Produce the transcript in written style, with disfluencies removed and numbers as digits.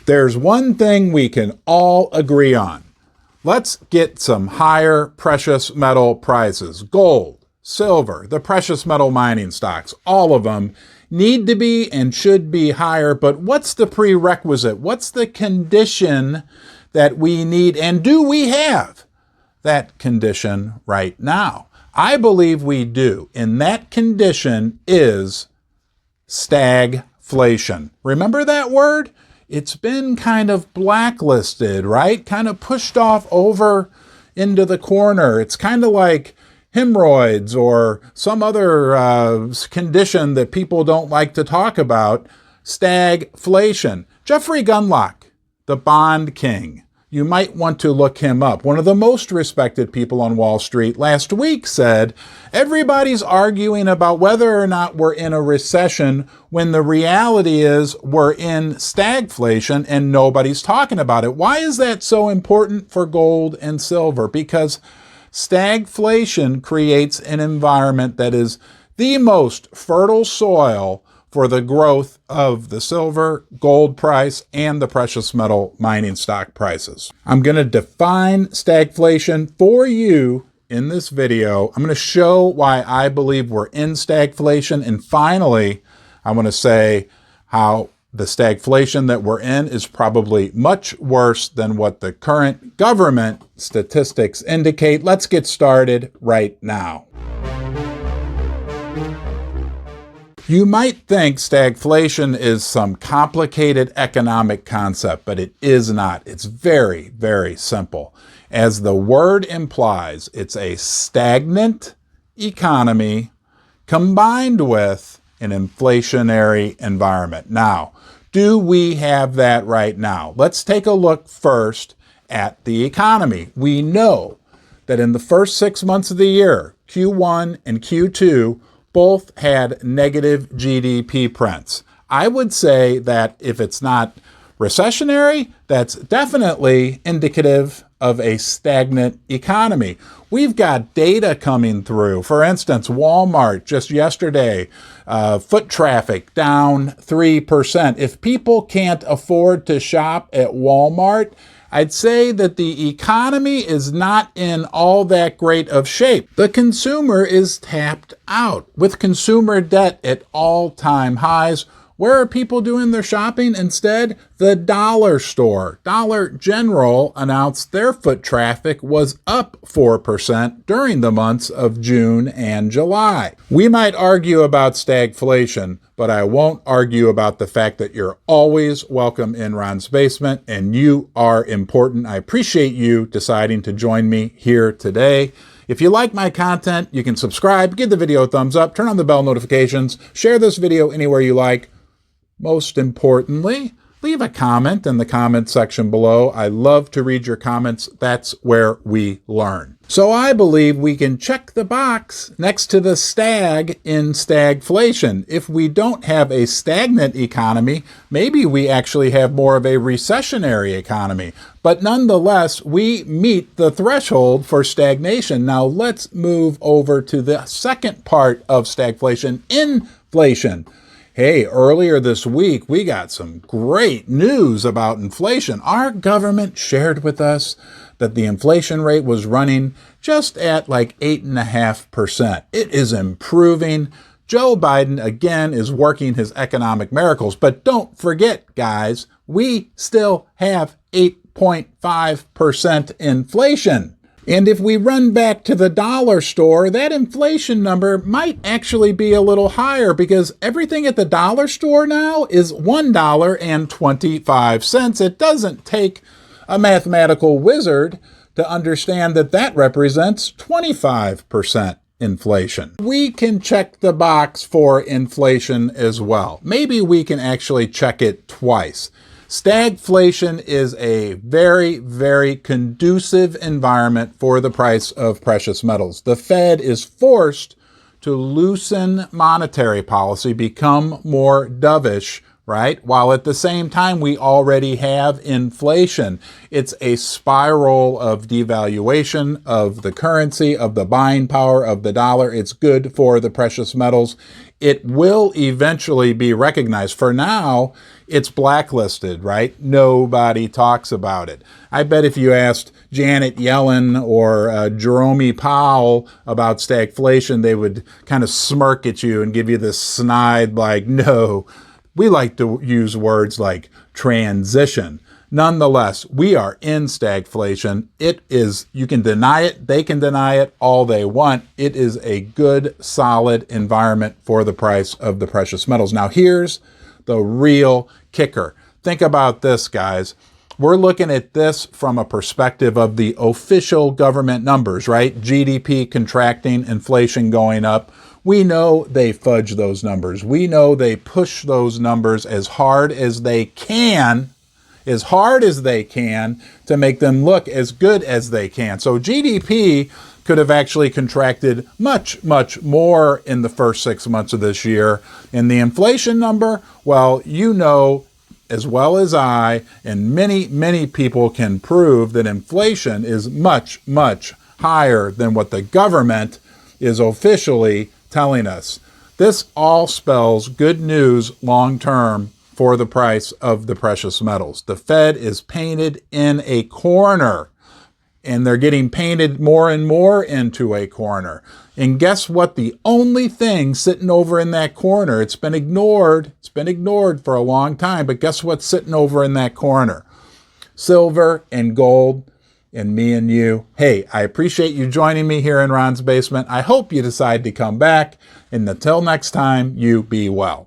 There's one thing we can all agree on. Let's get some higher precious metal prices. Gold, silver, the precious metal mining stocks, all of them need to be and should be higher. But what's the prerequisite? What's the condition that we need? And do we have that condition right now? I believe we do. And that condition is stagflation. Remember that word? It's been kind of blacklisted, right? Kind of pushed off over into the corner. It's kind of like hemorrhoids or some other condition that people don't like to talk about. Stagflation. Jeffrey Gundlach, the bond king. You might want to look him up. One of the most respected people on Wall Street last week said, everybody's arguing about whether or not we're in a recession when the reality is we're in stagflation and nobody's talking about it. Why is that so important for gold and silver? Because stagflation creates an environment that is the most fertile soil for the growth of the silver, gold price, and the precious metal mining stock prices. I'm going to define stagflation for you in this video. I'm going to show why I believe we're in stagflation. And finally, I want to say how the stagflation that we're in is probably much worse than what the current government statistics indicate. Let's get started right now. You might think stagflation is some complicated economic concept, but it is not. It's very, very simple. As the word implies, it's a stagnant economy combined with an inflationary environment. Now, do we have that right now? Let's take a look first at the economy. We know that in the first 6 months of the year, Q1 and Q2, both had negative GDP prints. I would say that if it's not recessionary, that's definitely indicative of a stagnant economy. We've got data coming through. For instance, Walmart just yesterday, foot traffic down 3%. If people can't afford to shop at Walmart, I'd say that the economy is not in all that great of shape. The consumer is tapped out with consumer debt at all-time highs. Where are people doing their shopping instead? The dollar store. Dollar General announced their foot traffic was up 4% during the months of June and July. We might argue about stagflation, but I won't argue about the fact that you're always welcome in Ron's Basement and you are important. I appreciate you deciding to join me here today. If you like my content, you can subscribe, give the video a thumbs up, turn on the bell notifications, share this video anywhere you like. Most importantly, leave a comment in the comment section below. I love to read your comments. That's where we learn. So I believe we can check the box next to the stag in stagflation. If we don't have a stagnant economy, maybe we actually have more of a recessionary economy. But nonetheless, we meet the threshold for stagnation. Now let's move over to the second part of stagflation, inflation. Hey, earlier this week, we got some great news about inflation. Our government shared with us that the inflation rate was running just at like 8.5%. It is improving. Joe Biden, again, is working his economic miracles. But don't forget, guys, we still have 8.5% inflation. And if we run back to the dollar store, that inflation number might actually be a little higher because everything at the dollar store now is $1.25. It doesn't take a mathematical wizard to understand that that represents 25% inflation. We can check the box for inflation as well. Maybe we can actually check it twice. Stagflation is a very, very conducive environment for the price of precious metals. The Fed is forced to loosen monetary policy, become more dovish, right? While at the same time, we already have inflation. It's a spiral of devaluation of the currency, of the buying power of the dollar. It's good for the precious metals. It will eventually be recognized. For now, It's blacklisted, right? Nobody talks about it. I bet if you asked Janet Yellen or Jerome Powell about stagflation, they would kind of smirk at you and give you this snide, like, no. We like to use words like transition. Nonetheless, we are in stagflation. It is, you can deny it, they can deny it all they want. It is a good, solid environment for the price of the precious metals. Now, here's the real kicker. Think about this, guys. We're looking at this from a perspective of the official government numbers, right? GDP contracting, inflation going up. We know they fudge those numbers. We know they push those numbers as hard as they can to make them look as good as they can. So GDP could have actually contracted much, much more in the first 6 months of this year. And the inflation number, well, you know as well as I, and many, many people can prove that inflation is much, much higher than what the government is officially telling us. This all spells good news long term for the price of the precious metals. The Fed is painted in a corner, and they're getting painted more and more into a corner. And guess what? The only thing sitting over in that corner, it's been ignored for a long time, but guess what's sitting over in that corner? Silver and gold and me and you. Hey, I appreciate you joining me here in Ron's Basement. I hope you decide to come back. And until next time, you be well.